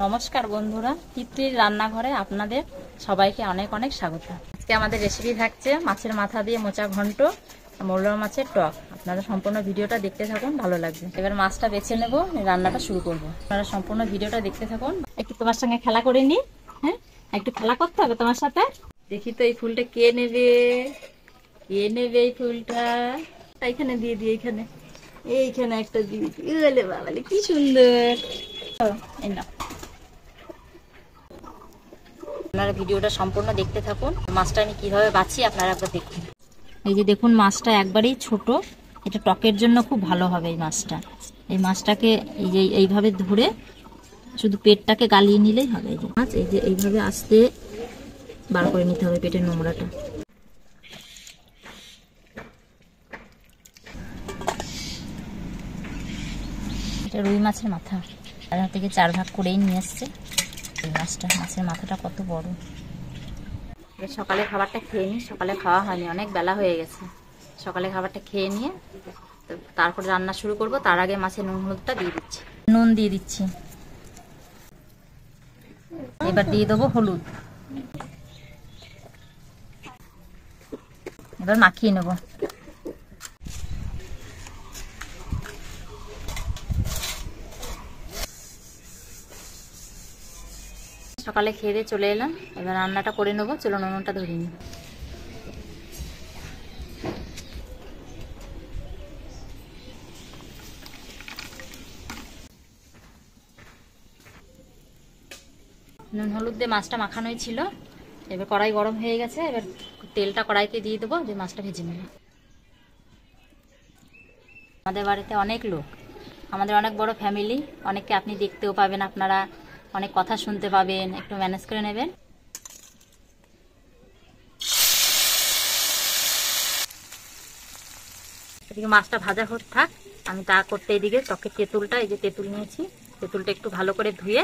নমস্কার বন্ধুরা, তৃপ্তির রান্নাঘরে আপনাদের সবাইকে অনেক অনেক স্বাগত। আজকে আমাদের রেসিপি থাকছে মাছের মাথা দিয়ে মোচা ঘন্ট, মৌরলা মাছের টক। আপনারা সম্পূর্ণ ভিডিওটা দেখতে থাকুন, ভালো লাগবে। এবার মাছটা বেছে নেব, রান্নাটা শুরু করব। আপনারা সম্পূর্ণ ভিডিওটা দেখতে থাকুন। একটু তোমার সঙ্গে খেলা করে নি। হ্যাঁ, একটু খেলা করতে হবে তোমার সাথে। দেখি তো এই ফুলটা কে নেবে, কে নেবে এই ফুলটা। এইখানে দিয়ে দিই, এইখানে একটা দিয়ে দিই। বাবা কি সুন্দর। এই না, আপনারা ভিডিওটা সম্পূর্ণ দেখতে থাকুন। মাছটা আমি কিভাবে বাছি আপনারা একবার দেখুন। এই যে দেখুন, মাছটা একবারেই ছোট, এটা টকের জন্য খুব ভালো হবে। এই মাছটাকে এই যে এইভাবে ধরে শুধু পেটটাকে গালিয়ে নিলেই হবে। এই যে মাছ, এই যে এইভাবে আস্তে বার করে নিতে হবে পেটের নোংরাটা। এটা রুই মাছের মাথা, তার থেকে 4 ভাগ করেই নিয়ে এসছে। এই মাছের মাথাটা কত বড়। সকালে খাবারটা খেয়ে নিই, সকালে খাওয়া হয়নি, অনেক বেলা হয়ে গেছে। সকালে খাবারটা খেয়ে নিয়ে তারপর রান্না শুরু করব। তার আগে মাছের নুন হলুদটা দিয়ে দিচ্ছি। নুন দিয়ে দিচ্ছি, এবার দিয়ে দেবো হলুদ। এবার মাখিয়ে নেব। সকালে খেয়ে দিয়ে চলে এলাম, এবার রান্নাটা করে নেবো। চলো নুনটা ধরিয়ে নিই। নুন হলুদ দিয়ে মাছটা মাখানোই ছিল। এবার কড়াই গরম হয়ে গেছে, এবার তেলটা কড়াইতে দিয়ে দেবো, যে মাছটা ভেজে নেব। আমাদের বাড়িতে অনেক লোক, আমাদের অনেক বড় ফ্যামিলি। অনেককে আপনি দেখতেও পাবেন, আপনারা অনেক কথা শুনতে পাবেন, একটু ম্যানেজ করে নেবেন। এদিকে মাছটা ভাজা হতে থাক, আমি তা করতে এদিকে টকের তেঁতুলটা, এই যে তেঁতুল নিয়েছি, তেঁতুলটা একটু ভালো করে ধুয়ে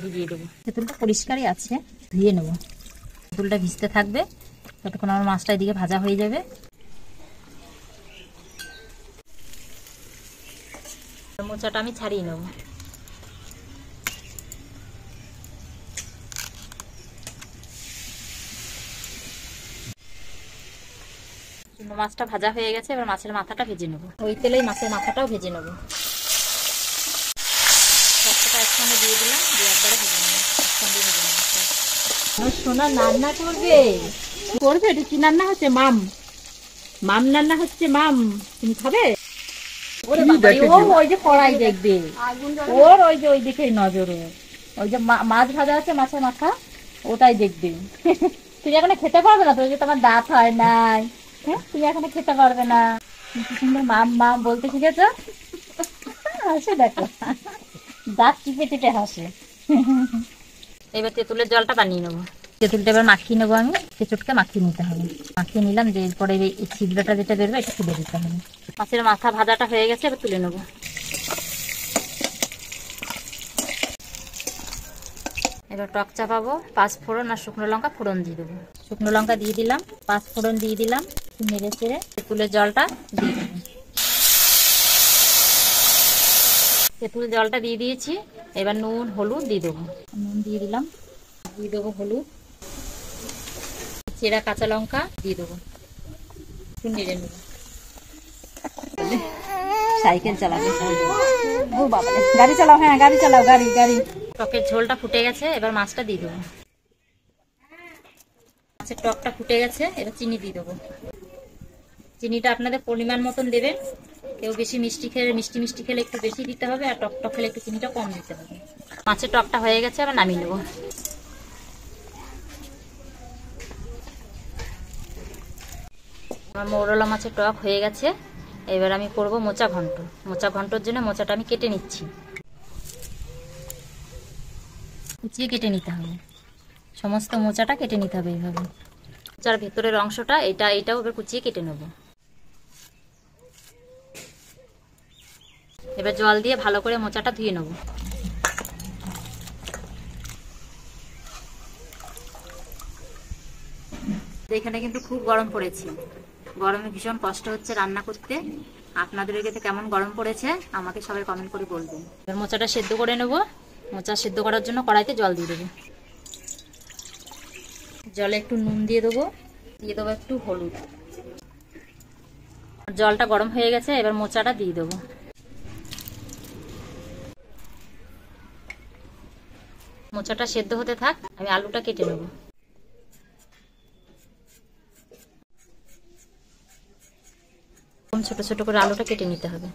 ভিজিয়ে দেবো। তেঁতুলটা পরিষ্কারই আছে, ধুয়ে নেব। তেঁতুলটা ভিজতে থাকবে, ততক্ষণ আমার মাছটা এদিকে ভাজা হয়ে যাবে। মোচাটা আমি ছাড়িয়ে নেব। মাছটা ভাজা হয়ে গেছে, এবার মাছের মাথাটা ভেজে নেব। ওই তেলেই মাছের মাথাটাও ভেজে নেব। সবটা একসঙ্গে দিয়ে দিলাম, দিয়ে একবারে ভেজে নেব, একসঙ্গে ভেজে নেব। সোনা রান্না করবে করবে এটা কি রান্না হচ্ছে? মাম মাম রান্না হচ্ছে। মাম তুমি খাবে? ওই যে কড়াই দেখবে, ওর ওই যে ওই দিকে নজরে ওই যে মাছ ভাজা আছে, মাছের মাথা, ওটাই দেখবে। তুমি এখনো খেতে পারবে না তো, ওই যে তোমার দাঁত হয় নাই। হ্যাঁ, তুমি এখনো খেতে পারবে না। কি সুন্দর মাম মাম বলতে শিখেছো। হাসে দেখো, দাঁত টিপে টিপে হাসে। এবার তেঁতুলের জলটা বানিয়ে নেবো। তেঁতুলটা এবার মাখিয়ে নেবো। আমি তেঁতুলকে মাখিয়ে নিতে হবে। মাখিয়ে নিলাম, যে এরপরে এই ছিদ্রটা যেটা বেরোবে এটা তুলে দিতে হবে। মাছের মাথা ভাজাটা হয়ে গেছে, এবার তুলে নেবো। এবার টক চাপাবো। 5 ফোড়ন আর শুকনো লঙ্কা ফোড়ন দিয়ে দেবো। শুকনো লঙ্কা দিয়ে দিলাম, 5 ফোড়ন দিয়ে দিলাম, নেড়ে চেড়ে তেঁতুলের জলটা দিয়ে দেবো। তেঁতুল জলটা দিয়ে দিয়েছি, এবার নুন হলুদ দিয়ে দেবো। নুন দিয়ে দিলাম, দিয়ে দেবো হলুদ, চেরা কাঁচা লঙ্কা দিয়ে দেবো, নেড়ে নেবো। সাইকেল চালাবে। ও বাবা, গাড়ি চালাও। হ্যাঁ, গাড়ি চালাও, গাড়ি গাড়ি। টকের ঝোলটা ফুটে গেছে, এবার মাছটা দিয়ে দেবো। মাছের টকটা ফুটে গেছে, এবার চিনি দিয়ে দেবো। চিনিটা আপনাদের পরিমাণ মতন দেবেন। কেউ বেশি মিষ্টি খেলে একটু বেশি দিতে হবে, আর টক খেলে একটু চিনিটা কম দিতে হবে। মাছের টকটা হয়ে গেছে, এবার নামিয়ে নেবো। আমার মৌরলা মাছের টক হয়ে গেছে, এবার আমি করব মোচা ঘন্ট। মোচা ঘন্টর জন্য মোচাটা আমি কেটে নিচ্ছি। কুচিয়ে কেটে নিতে হবে, সমস্ত মোচাটা কেটে নিতে হবে এইভাবে। মোচার ভেতরের অংশটা এটাও এবার কুচিয়ে কেটে নেব। এবার জল দিয়ে ভালো করে মোচাটা ধুয়ে নেব। এখানে কিন্তু খুব গরম পড়েছে, গরমে ভীষণ কষ্ট হচ্ছে রান্না করতে। আপনাদের এদিকে কেমন গরম পড়েছে আমাকে সবাই কমেন্ট করে বলবেন। এবার মোচাটা সেদ্ধ করে নেব। মোচা সিদ্ধ করার জন্য কড়াইতে জল দিয়ে দেবো। জলে একটু নুন দিয়ে দেবো একটু হলুদ। জলটা গরম হয়ে গেছে, এবার মোচাটা দিয়ে দেবো। মোচাটা সেদ্ধ হতে থাক, আমি আলুটা কেটে নেব। ছোট ছোট করে আলুটা কেটে নিতে হবে।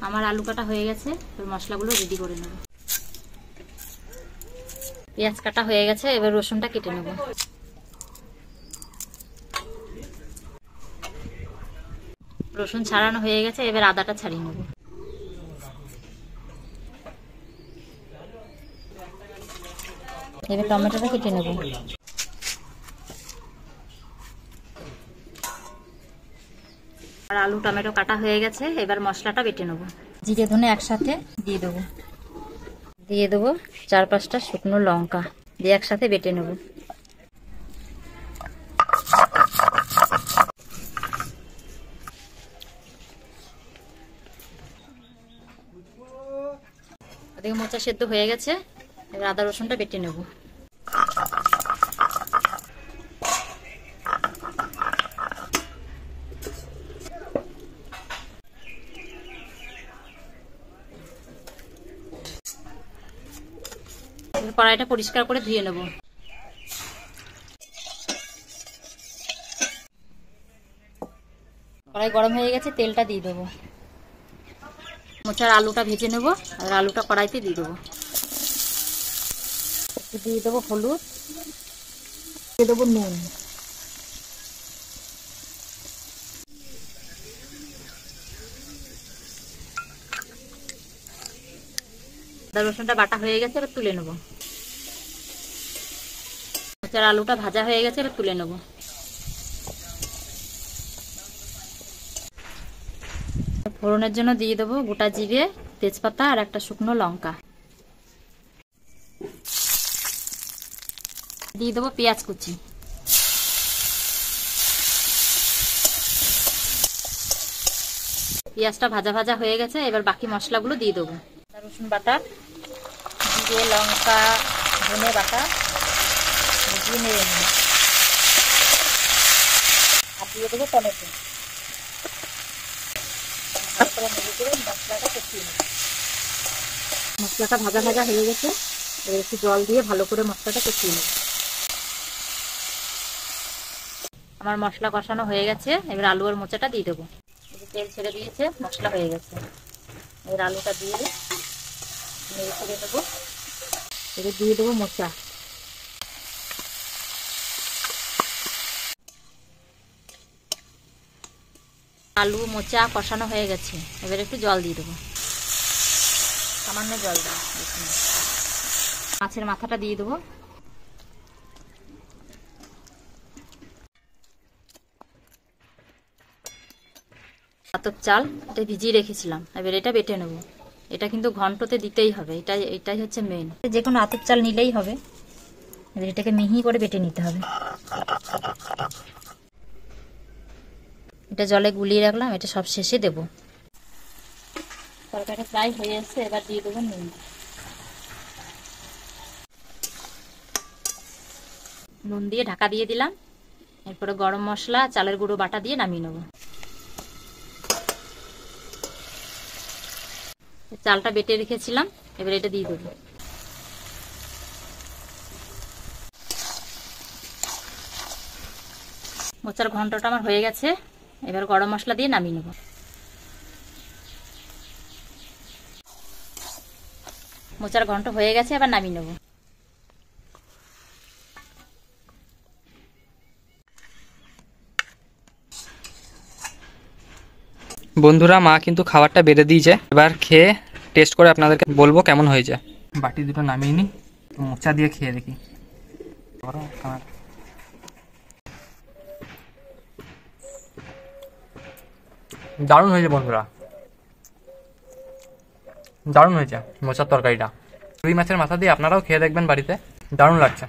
আমার আলু কাটা হয়ে গেছে, এবার মশলাগুলো রেডি করে নেব। পেঁয়াজ কাটা হয়ে গেছে, এবার রসুনটা কেটে নেব। রসুন ছাড়ানো হয়ে গেছে, এবার আদাটা ছাড়িয়ে নেব। এবার টমেটোটা কেটে নেব। আর আলু টমেটো কাটা হয়ে গেছে, এবার মশলাটা বেটে নেব। জিরে ধনে একসাথে দিয়ে দেবো। 4-5টা শুকনো লঙ্কা দিয়ে একসাথে বেটে নেব। এদিকে মোচা সেদ্ধ হয়ে গেছে, এবার আদা রসুনটা বেটে নেব। কড়াইটা পরিষ্কার করে ধুয়ে নেব। কড়াই গরম হয়ে গেছে, তেলটা দিয়ে দেবো। মোচার আলুটা ভেজে নেব, আর আলুটা কড়াইতে দিয়ে দেবো। একটু দিয়ে দেবো হলুদ, দিয়ে দেবো নুন। আদা রসুনটা বাটা হয়ে গেছে, এবার তুলে নেব। মোচার আলুটা ভাজা হয়ে গেছে, এবার তুলে নেব। ফোড়নের জন্য দিয়ে দেবো গোটা জিরে, তেজপাতা আর একটা শুকনো লঙ্কা। দিয়ে দেবো পেঁয়াজ কুচি। পেঁয়াজটা ভাজা ভাজা হয়ে গেছে, এবার বাকি মশলাগুলো দিয়ে দেবো। রসুন বাটা, জিরে লঙ্কা ধনে বাটা দিয়ে নেড়ে নেব। আর দিয়ে দেবো টমেটো। মশলাটা ভাজা ভাজা হয়ে গেছে, এবার একটু জল দিয়ে ভালো করে মশলাটা কষিয়ে নেব। আমার মশলা কষানো হয়ে গেছে, এবার আলু আর মোচাটা দিয়ে দেবো। তেল ছেড়ে দিয়েছে, মশলা হয়ে গেছে, এবার আলুটা দিয়ে নেড়ে ছেড়ে দেবো। এবার দিয়ে দেবো মোচা। আলু মোচা কষানো হয়ে গেছে, এবার একটু জল দিয়ে দেবো, সামান্য জল দেবো। মাছের মাথাটা দিয়ে দেবো। আতপ চাল এটা ভিজিয়ে রেখেছিলাম, এবার এটা বেটে নেব। এটা কিন্তু ঘন্টতে দিতেই হবে, এটাই হচ্ছে মেন। যে কোনো আতপ চাল নিলেই হবে, এবার এটাকে মিহি করে বেটে নিতে হবে। এটা জলে গুলিয়ে রাখলাম, এটা সব শেষে দেব। তরকারিটা প্রায় হয়ে এসছে, এবার দিয়ে দেবো নুন। নুন দিয়ে ঢাকা দিয়ে দিলাম। এরপরে গরম মশলা চালের গুঁড়ো বাটা দিয়ে নামিয়ে নেব। চালটা বেটে রেখেছিলাম, এবার এটা দিয়ে দেবো। মোচার ঘন্টটা আমার হয়ে গেছে, এবার গরম মশলা দিয়ে নামিয়ে নেব। মোচার ঘন্ট হয়ে গেছে, এবার নামিয়ে নেব। বন্ধুরা, মা কিন্তু খাবারটা বেড়ে দিয়েছে, এবার খেয়ে টেস্ট করে আপনাদেরকে বলবো কেমন হয়েছে। বাটি দুটো নামিয়ে নিই, মোচা দিয়ে খেয়ে দেখি। দারুণ হয়েছে বন্ধুরা, দারুণ হয়েছে মোচার তরকারিটা। রুই মাছের মাথা দিয়ে আপনারাও খেয়ে দেখবেন বাড়িতে, দারুণ লাগছে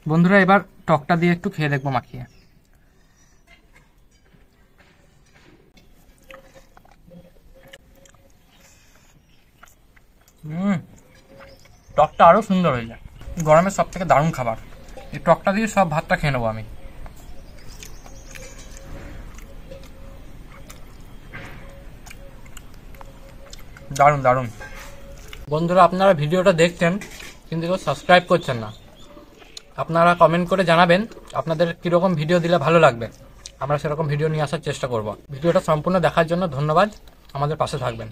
বন্ধুরা। এবার টকটা দিয়ে একটু খেয়ে দেখবো মাখিয়ে। টকটা আরও সুন্দর হয়ে যায়। গরমের সব থেকে দারুণ খাবার। এই টকটা দিয়ে সব ভাতটা খেয়ে নেবো আমি। দারুণ দারুণ। বন্ধুরা, আপনারা ভিডিওটা দেখছেন কিন্তু কেউ সাবস্ক্রাইব করছেন না। আপনারা কমেন্ট করে জানাবেন আপনাদের কীরকম ভিডিও দিলে ভালো লাগবে, আমরা সেরকম ভিডিও নিয়ে আসার চেষ্টা করব। ভিডিওটা সম্পূর্ণ দেখার জন্য ধন্যবাদ, আমাদের পাশে থাকবেন।